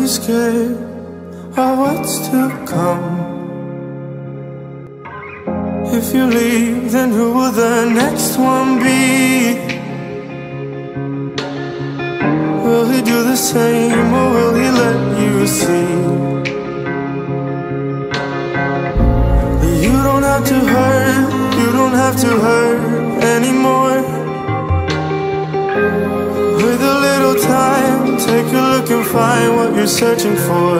scared of what's to come? If you leave, then who will the next one be? Will he do the same, or will he let you see? You don't have to hurt, you don't have to hurt anymore. With a little time, take a look and find what you're searching for.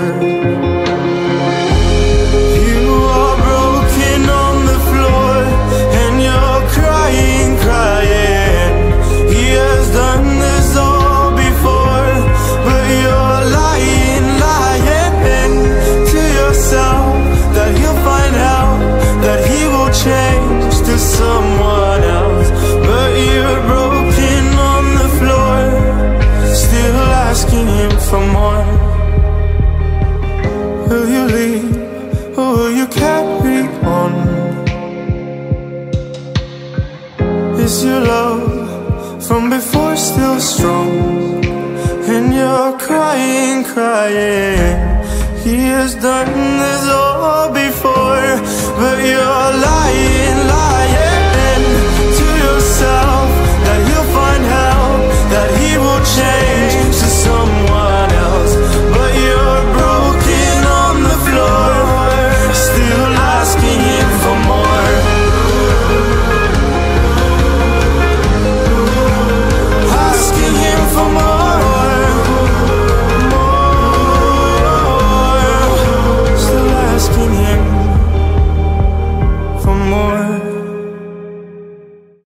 You are broken on the floor, and you're crying, crying. He has done this all before, but you're lying, lying to yourself that he'll find out, that he will change to someone else. But you're broken on the floor, still asking him for more. Will you leave, or will you carry on? Is your love from before still strong? And you're crying, crying. He has done this all before, but you're lying.